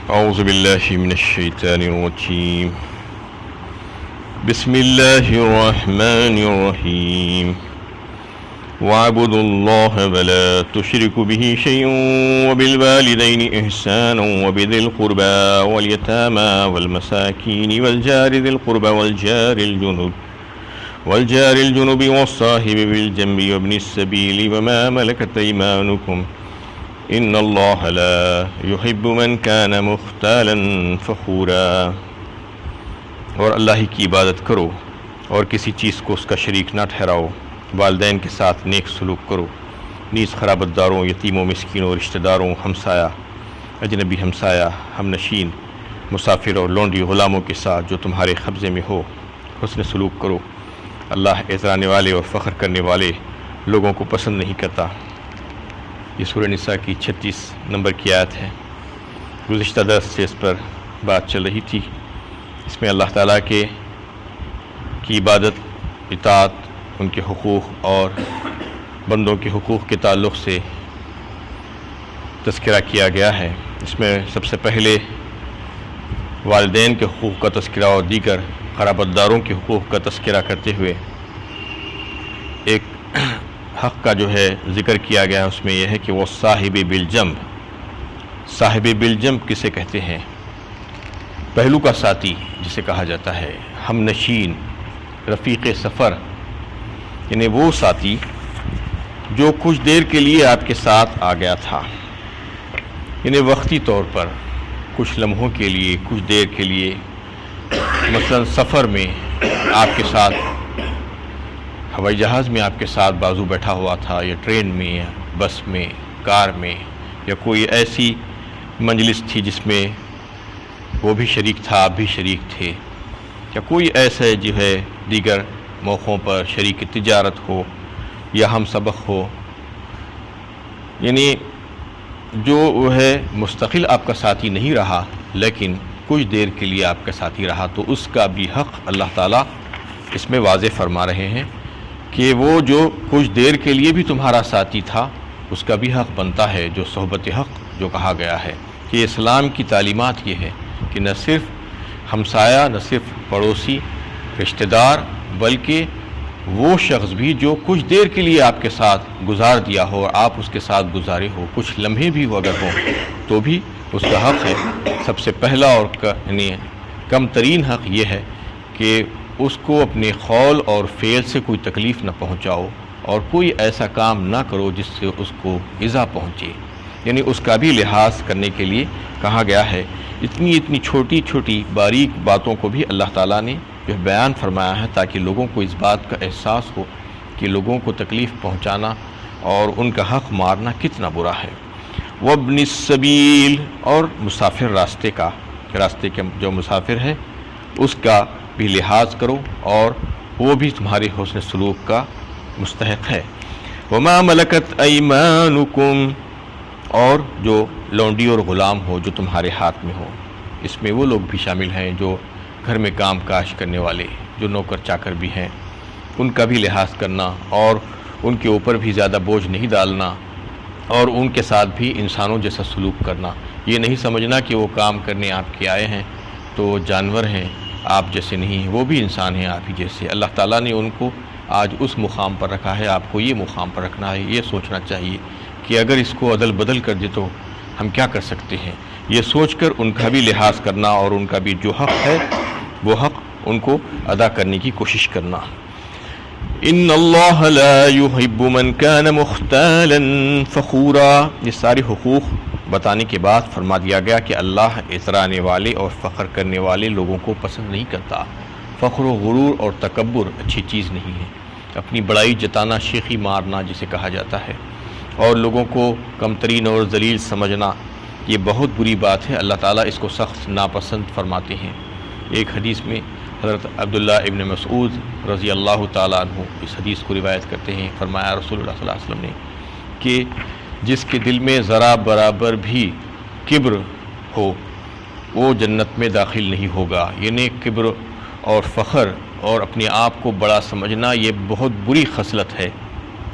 أعوذ بالله من الشيطان الرجيم. بسم الله الرحمن الرحيم. واعبدوا الله ولا تشركوا به شيئا وبالوالدين إحسانا وبذي القربى واليتامى والمساكين والجار ذي القربى والجار الجنب والصاحب بالجنب وابن السبيل وما ملكت أيمانكم ان اللہ لا يحب من كان مختالا فخورا. اور اللہ ہی کی عبادت کرو اور کسی چیز کو اس کا شریک نہ ٹھہراؤ. والدین کے ساتھ نیک سلوک کرو. نیز خرابت داروں، یتیموں، مسکینوں، رشتہ داروں، ہمسایہ، اجنبی ہمسایہ، ہم نشین، مسافر اور لونڈی غلاموں کے ساتھ جو تمہارے قبضے میں ہو حسن سلوک کرو. اللہ اعترانے والے اور فخر کرنے والے لوگوں کو پسند نہیں کرتا. یہ سورہ نساء کی 36 نمبر کی آیت ہے. گزشتہ درس سے اس پر بات چل رہی تھی. اس میں اللہ تعالیٰ کی عبادت، اطاعت، ان کے حقوق اور بندوں کے حقوق کے تعلق سے تذکرہ کیا گیا ہے. اس میں سب سے پہلے والدین کے حقوق کا تذکرہ اور دیگر قرابت داروں کے حقوق کا تذکرہ کرتے ہوئے ایک حق کا جو ہے ذکر کیا گیا. اس میں یہ ہے کہ وہ صاحب بالجنب. صاحب بالجنب کسے کہتے ہیں؟ پہلو کا ساتھی جسے کہا جاتا ہے، ہم نشین، رفیق سفر، یعنی وہ ساتھی جو کچھ دیر کے لیے آپ کے ساتھ آ گیا تھا، یعنی وقتی طور پر کچھ لمحوں کے لیے، کچھ دیر کے لیے، مثلا سفر میں آپ کے ساتھ، ہوائی جہاز میں آپ کے ساتھ بازو بیٹھا ہوا تھا، یا ٹرین میں، یا بس میں، کار میں، یا کوئی ایسی مجلس تھی جس میں وہ بھی شریک تھا، آپ بھی شریک تھے، یا کوئی ایسے جو ہے دیگر موقعوں پر شریک تجارت ہو یا ہم سبق ہو، یعنی جو وہ ہے مستقل آپ کا ساتھی نہیں رہا لیکن کچھ دیر کے لیے آپ کا ساتھی رہا، تو اس کا بھی حق اللہ تعالیٰ اس میں واضح فرما رہے ہیں کہ وہ جو کچھ دیر کے لیے بھی تمہارا ساتھی تھا اس کا بھی حق بنتا ہے. جو صحبت حق جو کہا گیا ہے کہ اسلام کی تعلیمات یہ ہے کہ نہ صرف ہمسایہ، نہ صرف پڑوسی، رشتہ دار، بلکہ وہ شخص بھی جو کچھ دیر کے لیے آپ کے ساتھ گزار دیا ہو اور آپ اس کے ساتھ گزارے ہو، کچھ لمحے بھی ہو اگر ہوں، تو بھی اس کا حق ہے. سب سے پہلا اور یعنی کم ترین حق یہ ہے کہ اس کو اپنے قول اور فعل سے کوئی تکلیف نہ پہنچاؤ اور کوئی ایسا کام نہ کرو جس سے اس کو ایذا پہنچے، یعنی اس کا بھی لحاظ کرنے کے لیے کہا گیا ہے. اتنی چھوٹی چھوٹی باریک باتوں کو بھی اللہ تعالیٰ نے جو بیان فرمایا ہے تاکہ لوگوں کو اس بات کا احساس ہو کہ لوگوں کو تکلیف پہنچانا اور ان کا حق مارنا کتنا برا ہے. وابن السبیل، اور مسافر راستے کے جو مسافر ہے اس کا بھی لحاظ کرو اور وہ بھی تمہارے حسن سلوک کا مستحق ہے. وما ملکت ایمانکم، اور جو لونڈی اور غلام ہو جو تمہارے ہاتھ میں ہو. اس میں وہ لوگ بھی شامل ہیں جو گھر میں کام کاج کرنے والے، جو نوکر چاکر بھی ہیں، ان کا بھی لحاظ کرنا اور ان کے اوپر بھی زیادہ بوجھ نہیں ڈالنا اور ان کے ساتھ بھی انسانوں جیسا سلوک کرنا. یہ نہیں سمجھنا کہ وہ کام کرنے آپ کے آئے ہیں تو جانور ہیں، آپ جیسے نہیں، وہ بھی انسان ہیں آپ ہی جیسے. اللہ تعالیٰ نے ان کو آج اس مقام پر رکھا ہے، آپ کو یہ مقام پر رکھنا ہے. یہ سوچنا چاہیے کہ اگر اس کو عدل بدل کر دے تو ہم کیا کر سکتے ہیں. یہ سوچ کر ان کا بھی لحاظ کرنا اور ان کا بھی جو حق ہے وہ حق ان کو ادا کرنے کی کوشش کرنا. ان اللہ لا يحب من كان مختالا فخورا. یہ سارے حقوق بتانے کے بعد فرما دیا گیا کہ اللہ اترانے والے اور فخر کرنے والے لوگوں کو پسند نہیں کرتا. فخر و غرور اور تکبر اچھی چیز نہیں ہے. اپنی بڑائی جتانا، شیخی مارنا جسے کہا جاتا ہے، اور لوگوں کو کم ترین اور ذلیل سمجھنا، یہ بہت بری بات ہے. اللہ تعالیٰ اس کو سخت ناپسند فرماتے ہیں. ایک حدیث میں حضرت عبداللہ ابن مسعود رضی اللہ تعالیٰ عنہ اس حدیث کو روایت کرتے ہیں، فرمایا رسول اللہ صلی اللہ علیہ وسلم نے کہ جس کے دل میں ذرا برابر بھی کبر ہو وہ جنت میں داخل نہیں ہوگا. یعنی کبر اور فخر اور اپنے آپ کو بڑا سمجھنا یہ بہت بری خصلت ہے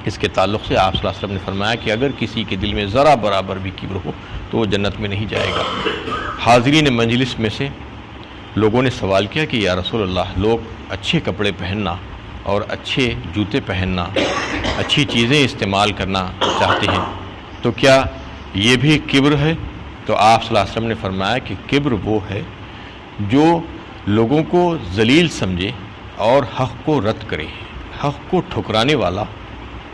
اس کے تعلق سے آپ صلی اللہ علیہ وسلم نے فرمایا کہ اگر کسی کے دل میں ذرا برابر بھی کبر ہو تو وہ جنت میں نہیں جائے گا۔ حاضرین مجلس میں سے لوگوں نے سوال کیا کہ یا رسول اللہ، لوگ اچھے کپڑے پہننا اور اچھے جوتے پہننا، اچھی چیزیں استعمال کرنا چاہتے ہیں، تو کیا یہ بھی کبر ہے؟ تو آپ صلی اللہ علیہ وسلم نے فرمایا کہ کبر وہ ہے جو لوگوں کو ذلیل سمجھے اور حق کو رد کرے، حق کو ٹھکرانے والا،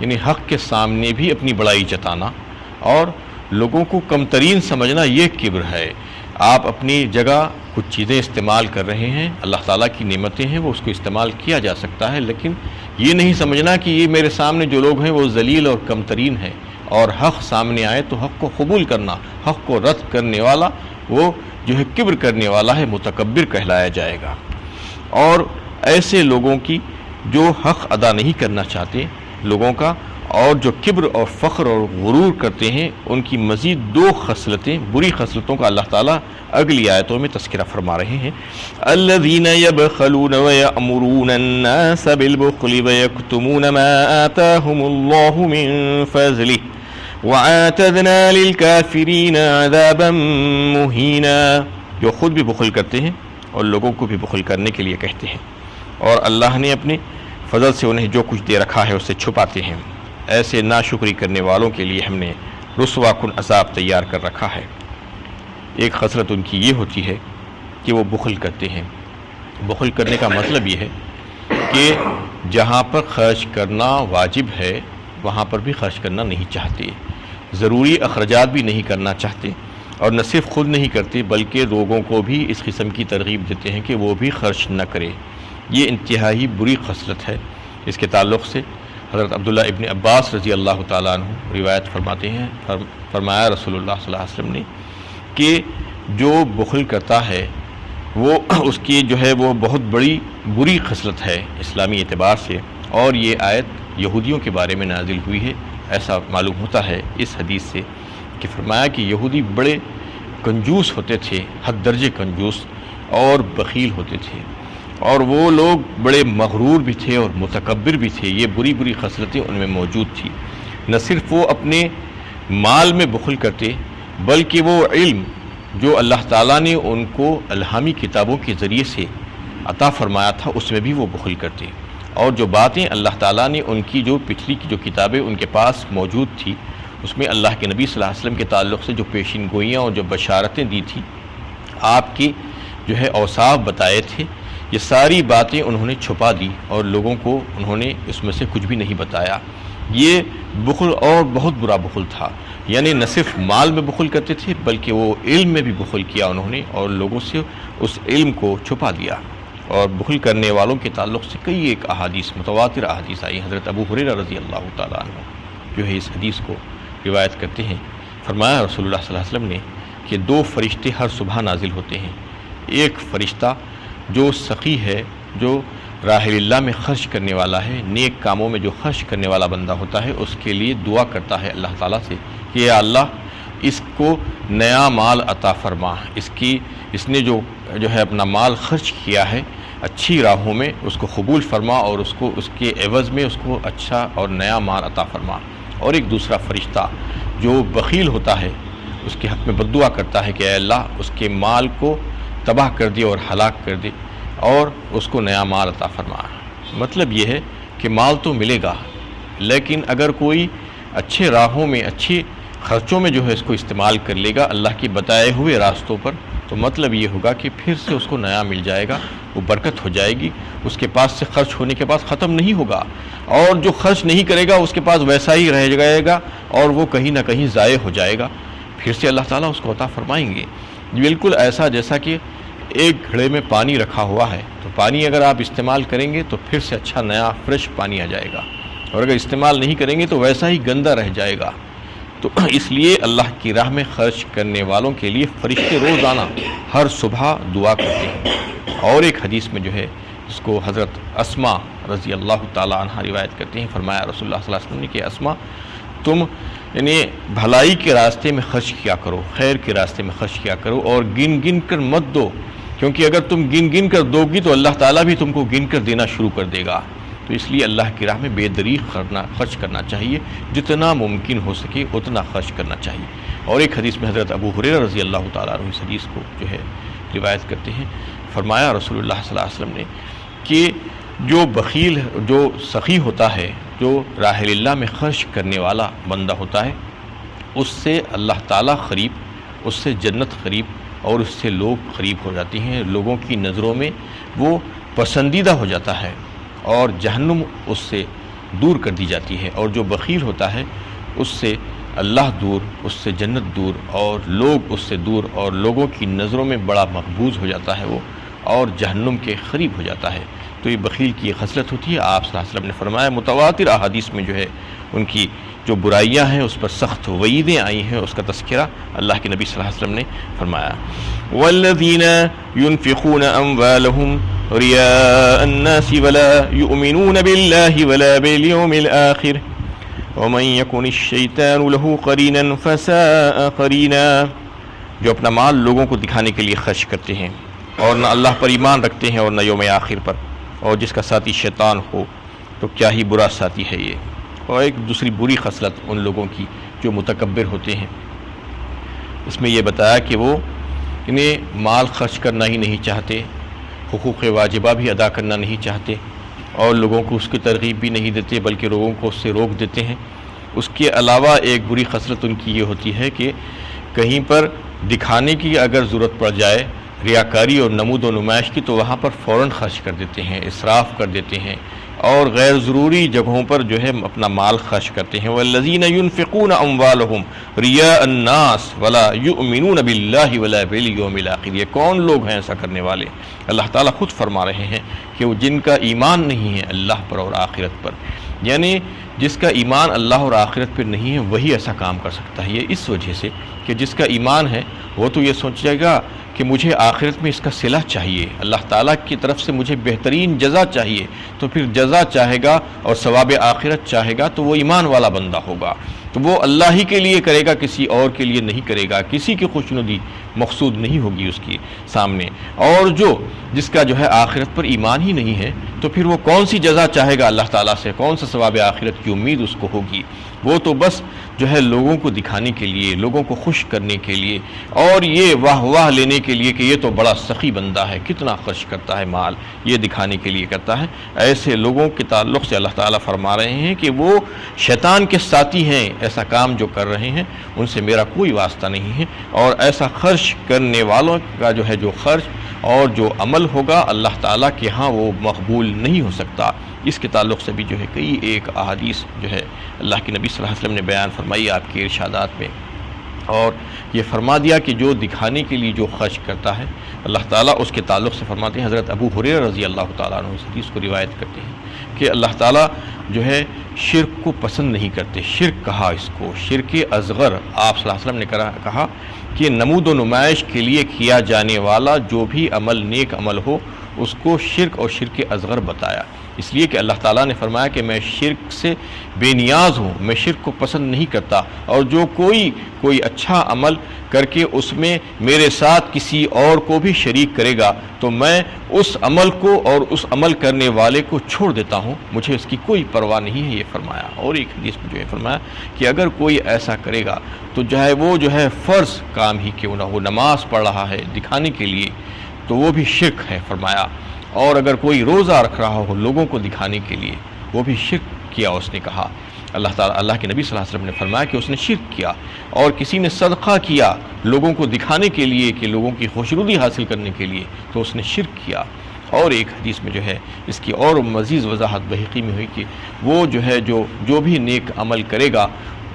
یعنی حق کے سامنے بھی اپنی بڑائی جتانا اور لوگوں کو کمترین سمجھنا، یہ کبر ہے۔ آپ اپنی جگہ کچھ چیزیں استعمال کر رہے ہیں، اللہ تعالیٰ کی نعمتیں ہیں، وہ اس کو استعمال کیا جا سکتا ہے، لیکن یہ نہیں سمجھنا کہ یہ میرے سامنے جو لوگ ہیں وہ ذلیل اور کمترین ہیں، اور حق سامنے آئے تو حق کو قبول کرنا، حق کو رد کرنے والا وہ جو ہے کبر کرنے والا ہے، متکبر کہلایا جائے گا۔ اور ایسے لوگوں کی جو حق ادا نہیں کرنا چاہتے لوگوں کا، اور جو کبر اور فخر اور غرور کرتے ہیں، ان کی مزید دو خصلتیں، بری خصلتوں کا اللہ تعالیٰ اگلی آیتوں میں تذکرہ فرما رہے ہیں۔ الذین یبخلون ویأمرون الناس بالبخل ویکتمون ما آتاہم اللہ من فضلہ وَأَعْتَدْنَا لِلْكَافِرِينَ عَذَابًا مُهِينًا، جو خود بھی بخل کرتے ہیں اور لوگوں کو بھی بخل کرنے کے لیے کہتے ہیں، اور اللہ نے اپنے فضل سے انہیں جو کچھ دے رکھا ہے اسے چھپاتے ہیں۔ ایسے ناشکری کرنے والوں کے لیے ہم نے رسوا کن عذاب تیار کر رکھا ہے۔ ایک خصلت ان کی یہ ہوتی ہے کہ وہ بخل کرتے ہیں۔ بخل کرنے کا مطلب یہ ہے کہ جہاں پر خرچ کرنا واجب ہے وہاں پر بھی خرچ کرنا نہیں چاہتے، ضروری اخراجات بھی نہیں کرنا چاہتے، اور نہ صرف خود نہیں کرتے بلکہ لوگوں کو بھی اس قسم کی ترغیب دیتے ہیں کہ وہ بھی خرچ نہ کرے۔ یہ انتہائی بری خصلت ہے۔ اس کے تعلق سے حضرت عبداللہ ابن عباس رضی اللہ تعالیٰ عنہ روایت فرماتے ہیں، فرمایا رسول اللہ صلی اللہ علیہ وسلم نے کہ جو بخل کرتا ہے وہ اس کی جو ہے وہ بہت بڑی بری خصلت ہے اسلامی اعتبار سے، اور یہ آیت یہودیوں کے بارے میں نازل ہوئی ہے، ایسا معلوم ہوتا ہے اس حدیث سے کہ فرمایا کہ یہودی بڑے کنجوس ہوتے تھے، حد درجے کنجوس اور بخیل ہوتے تھے، اور وہ لوگ بڑے مغرور بھی تھے اور متکبر بھی تھے۔ یہ بری بری خصلتیں ان میں موجود تھی۔ نہ صرف وہ اپنے مال میں بخل کرتے بلکہ وہ علم جو اللہ تعالیٰ نے ان کو الہامی کتابوں کے ذریعے سے عطا فرمایا تھا اس میں بھی وہ بخل کرتے، اور جو باتیں اللہ تعالیٰ نے ان کی جو پچھلی کی جو کتابیں ان کے پاس موجود تھی اس میں اللہ کے نبی صلی اللہ علیہ وسلم کے تعلق سے جو پیشین گوئیاں اور جو بشارتیں دی تھی، آپ کی جو ہے اوصاف بتائے تھے، یہ ساری باتیں انہوں نے چھپا دی اور لوگوں کو انہوں نے اس میں سے کچھ بھی نہیں بتایا۔ یہ بخل اور بہت برا بخل تھا، یعنی نہ صرف مال میں بخل کرتے تھے بلکہ وہ علم میں بھی بخل کیا انہوں نے، اور لوگوں سے اس علم کو چھپا دیا۔ اور بخل کرنے والوں کے تعلق سے کئی ایک احادیث، متواتر احادیث آئی۔ حضرت ابو ہریرہ رضی اللہ تعالیٰ عنہ جو ہے اس حدیث کو روایت کرتے ہیں، فرمایا رسول اللہ صلی اللہ علیہ وسلم نے کہ دو فرشتے ہر صبح نازل ہوتے ہیں۔ ایک فرشتہ جو سخی ہے، جو راہ اللہ میں خرچ کرنے والا ہے، نیک کاموں میں جو خرچ کرنے والا بندہ ہوتا ہے، اس کے لیے دعا کرتا ہے اللہ تعالیٰ سے کہ یا اللہ اس کو نیا مال عطا فرما، اس نے جو ہے اپنا مال خرچ کیا ہے اچھی راہوں میں، اس کو قبول فرما اور اس کے عوض میں اس کو اچھا اور نیا مال عطا فرما۔ اور ایک دوسرا فرشتہ جو بخیل ہوتا ہے اس کے حق میں بد دعا کرتا ہے کہ اے اللہ اس کے مال کو تباہ کر دے اور ہلاک کر دے اور اس کو نیا مال عطا فرما۔ مطلب یہ ہے کہ مال تو ملے گا، لیکن اگر کوئی اچھے راہوں میں، اچھے خرچوں میں جو ہے اس کو استعمال کر لے گا اللہ کے بتائے ہوئے راستوں پر، تو مطلب یہ ہوگا کہ پھر سے اس کو نیا مل جائے گا، وہ برکت ہو جائے گی، اس کے پاس سے خرچ ہونے کے بعد ختم نہیں ہوگا، اور جو خرچ نہیں کرے گا اس کے پاس ویسا ہی رہ جائے گا اور وہ کہیں نہ کہیں ضائع ہو جائے گا، پھر سے اللہ تعالیٰ اس کو عطا فرمائیں گے۔ بالکل ایسا جیسا کہ ایک گھڑے میں پانی رکھا ہوا ہے، تو پانی اگر آپ استعمال کریں گے تو پھر سے اچھا نیا فریش پانی آ جائے گا، اور اگر استعمال نہیں کریں گے تو ویسا ہی گندا رہ جائے گا۔ تو اس لیے اللہ کی راہ میں خرچ کرنے والوں کے لیے فرشتے روزانہ ہر صبح دعا کرتے ہیں۔ اور ایک حدیث میں جو ہے اس کو حضرت اسماء رضی اللہ تعالیٰ عنہ روایت کرتے ہیں، فرمایا رسول اللہ صلی اللہ علیہ وسلم نے کہ اسماء تم یعنی بھلائی کے راستے میں خرچ کیا کرو، خیر کے راستے میں خرچ کیا کرو، اور گن گن کر مت دو، کیونکہ اگر تم گن گن کر دو گی تو اللہ تعالیٰ بھی تم کو گن کر دینا شروع کر دے گا۔ تو اس لیے اللہ کی راہ میں بے دریغ خرچ کرنا چاہیے، جتنا ممکن ہو سکے اتنا خرچ کرنا چاہیے۔ اور ایک حدیث میں حضرت ابو ہریرہ رضی اللہ تعالیٰ عنہ اس حدیث کو جو ہے روایت کرتے ہیں، فرمایا رسول اللہ صلی اللہ علیہ وسلم نے کہ جو بخیل، جو سخی ہوتا ہے، جو راہ اللہ میں خرچ کرنے والا بندہ ہوتا ہے، اس سے اللہ تعالیٰ قریب، اس سے جنت قریب، اور اس سے لوگ قریب ہو جاتے ہیں، لوگوں کی نظروں میں وہ پسندیدہ ہو جاتا ہے، اور جہنم اس سے دور کر دی جاتی ہے۔ اور جو بخیل ہوتا ہے اس سے اللہ دور، اس سے جنت دور، اور لوگ اس سے دور، اور لوگوں کی نظروں میں بڑا مقبوض ہو جاتا ہے وہ، اور جہنم کے قریب ہو جاتا ہے۔ تو یہ بخیل کی خصلت ہوتی ہے۔ آپ صلی اللہ علیہ وسلم نے فرمایا، متواتر احادیث میں جو ہے ان کی جو برائیاں ہیں اس پر سخت وعیدیں آئی ہیں، اس کا تذکرہ اللہ کے نبی صلی اللہ علیہ وسلم نے فرمایا۔ والذین ينفقون اموالهم رئاء الناس ولا يؤمنون بالله ولا باليوم الآخر ومن يكن الشيطان له قرینا فساء قرینا، جو اپنا مال لوگوں کو دکھانے کے لیے خرچ کرتے ہیں اور نہ اللہ پر ایمان رکھتے ہیں اور نہ یوم آخر پر، اور جس کا ساتھی شیطان ہو تو کیا ہی برا ساتھی ہے یہ۔ اور ایک دوسری بری خصلت ان لوگوں کی جو متکبر ہوتے ہیں، اس میں یہ بتایا کہ وہ انہیں مال خرچ کرنا ہی نہیں چاہتے، حقوق واجبہ بھی ادا کرنا نہیں چاہتے، اور لوگوں کو اس کی ترغیب بھی نہیں دیتے بلکہ لوگوں کو اس سے روک دیتے ہیں۔ اس کے علاوہ ایک بری خصلت ان کی یہ ہوتی ہے کہ کہیں پر دکھانے کی اگر ضرورت پڑ جائے، ریاکاری اور نمود و نمائش کی، تو وہاں پر فوراً خرچ کر دیتے ہیں، اسراف کر دیتے ہیں، اور غیر ضروری جگہوں پر جو ہے اپنا مال خرچ کرتے ہیں۔ والذین ينفقون اموالهم رئاء الناس ولا يؤمنون باللہ ولا بالیوم الآخر، یہ کون لوگ ہیں ایسا کرنے والے؟ اللہ تعالیٰ خود فرما رہے ہیں کہ وہ جن کا ایمان نہیں ہے اللہ پر اور آخرت پر، یعنی جس کا ایمان اللہ اور آخرت پر نہیں ہے وہی ایسا کام کر سکتا ہے۔ یہ اس وجہ سے کہ جس کا ایمان ہے وہ تو یہ سوچے گا کہ مجھے آخرت میں اس کا صلہ چاہیے، اللہ تعالیٰ کی طرف سے مجھے بہترین جزا چاہیے، تو پھر جزا چاہے گا اور ثواب آخرت چاہے گا تو وہ ایمان والا بندہ ہوگا، تو وہ اللہ ہی کے لیے کرے گا، کسی اور کے لیے نہیں کرے گا، کسی کی خوشنودی مقصود نہیں ہوگی اس کے سامنے۔ اور جس کا جو ہے آخرت پر ایمان ہی نہیں ہے تو پھر وہ کون سی جزا چاہے گا اللہ تعالیٰ سے، کون سا ثواب آخرت کی امید اس کو ہوگی؟ وہ تو بس جو ہے لوگوں کو دکھانے کے لیے، لوگوں کو خوش کرنے کے لیے، اور یہ واہ واہ لینے کے لیے کہ یہ تو بڑا سخی بندہ ہے، کتنا خرچ کرتا ہے مال، یہ دکھانے کے لیے کرتا ہے۔ ایسے لوگوں کے تعلق سے اللہ تعالیٰ فرما رہے ہیں کہ وہ شیطان کے ساتھی ہیں، ایسا کام جو کر رہے ہیں ان سے میرا کوئی واسطہ نہیں ہے، اور ایسا خرچ کرنے والوں کا جو ہے جو خرچ اور جو عمل ہوگا اللہ تعالیٰ کے ہاں وہ مقبول نہیں ہو سکتا۔ اس کے تعلق سے بھی جو ہے کئی ایک احادیث جو ہے اللہ کے نبی صلی اللہ علیہ وسلم نے بیان فرمائی آپ کے ارشادات میں، اور یہ فرما دیا کہ جو دکھانے کے لیے جو خرچ کرتا ہے اللہ تعالیٰ اس کے تعلق سے فرماتے ہیں، حضرت ابو ہریرہ رضی اللہ تعالیٰ عنہ اس حدیث کو روایت کرتے ہیں کہ اللہ تعالیٰ جو ہے شرک کو پسند نہیں کرتے۔ شرک کہا اس کو، شرک اصغر آپ صلی اللہ علیہ وسلم نے کہا کہ نمود و نمائش کے لیے کیا جانے والا جو بھی عمل نیک عمل ہو اس کو شرک اور شرک اصغر بتایا، اس لیے کہ اللہ تعالیٰ نے فرمایا کہ میں شرک سے بے نیاز ہوں، میں شرک کو پسند نہیں کرتا، اور جو کوئی اچھا عمل کر کے اس میں میرے ساتھ کسی اور کو بھی شریک کرے گا تو میں اس عمل کو اور اس عمل کرنے والے کو چھوڑ دیتا ہوں، مجھے اس کی کوئی پرواہ نہیں ہے، یہ فرمایا۔ اور ایک حدیث میں جو ہے فرمایا کہ اگر کوئی ایسا کرے گا تو وہ جو ہے فرض کام ہی کیوں نہ ہو، نماز پڑھ رہا ہے دکھانے کے لیے تو وہ بھی شرک ہے فرمایا، اور اگر کوئی روزہ رکھ رہا ہو لوگوں کو دکھانے کے لیے وہ بھی شرک کیا، اس نے کہا اللہ کے نبی صلی اللہ علیہ وسلم نے فرمایا کہ اس نے شرک کیا، اور کسی نے صدقہ کیا لوگوں کو دکھانے کے لیے کہ لوگوں کی خوشنودی حاصل کرنے کے لیے تو اس نے شرک کیا۔ اور ایک حدیث میں جو ہے اس کی اور مزید وضاحت بہقی میں ہوئی کہ وہ جو بھی نیک عمل کرے گا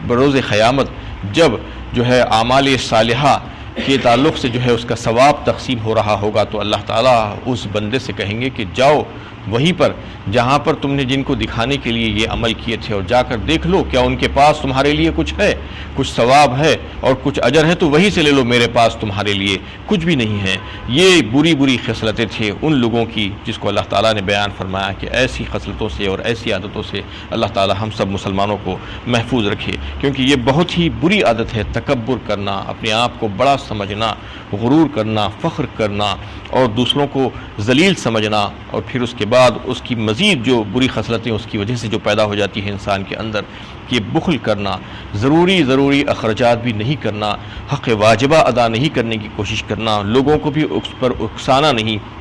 بروز قیامت جب جو ہے اعمال صالحہ کے تعلق سے جو ہے اس کا ثواب تقسیم ہو رہا ہوگا تو اللہ تعالیٰ اس بندے سے کہیں گے کہ جاؤ وہیں پر جہاں پر تم نے جن کو دکھانے کے لیے یہ عمل کیے تھے اور جا کر دیکھ لو کیا ان کے پاس تمہارے لیے کچھ ہے، کچھ ثواب ہے اور کچھ اجر ہے، تو وہیں سے لے لو، میرے پاس تمہارے لیے کچھ بھی نہیں ہے۔ یہ بری خصلتیں تھے ان لوگوں کی جس کو اللہ تعالیٰ نے بیان فرمایا کہ ایسی خصلتوں سے اور ایسی عادتوں سے اللہ تعالیٰ ہم سب مسلمانوں کو محفوظ رکھے، کیونکہ یہ بہت ہی بری عادت ہے، تکبر کرنا، اپنے آپ کو بڑا سمجھنا، غرور کرنا، فخر کرنا اور دوسروں کو ذلیل سمجھنا، اور پھر اس کے بعد اس کی مزید جو بری خصلتیں اس کی وجہ سے جو پیدا ہو جاتی ہیں انسان کے اندر، کہ بخل کرنا، ضروری اخراجات بھی نہیں کرنا، حق واجبہ ادا نہیں کرنے کی کوشش کرنا، لوگوں کو بھی اس پر اکسانا نہیں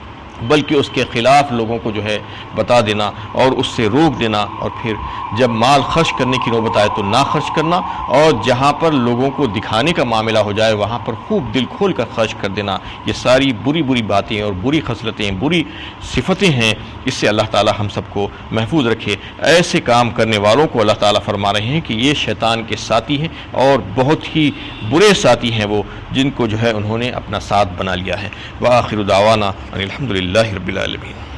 بلکہ اس کے خلاف لوگوں کو جو ہے بتا دینا اور اس سے روک دینا، اور پھر جب مال خرچ کرنے کی نوبت آئے تو نہ خرچ کرنا، اور جہاں پر لوگوں کو دکھانے کا معاملہ ہو جائے وہاں پر خوب دل کھول کر خرچ کر دینا، یہ ساری بری باتیں اور بری خصلتیں، بری صفتیں ہیں۔ اس سے اللہ تعالی ہم سب کو محفوظ رکھے۔ ایسے کام کرنے والوں کو اللہ تعالیٰ فرما رہے ہیں کہ یہ شیطان کے ساتھی ہیں اور بہت ہی برے ساتھی ہیں وہ، جن کو جو ہے انہوں نے اپنا ساتھ بنا لیا ہے۔ وآخر دعوانا ان الحمد للہ رب العالمین۔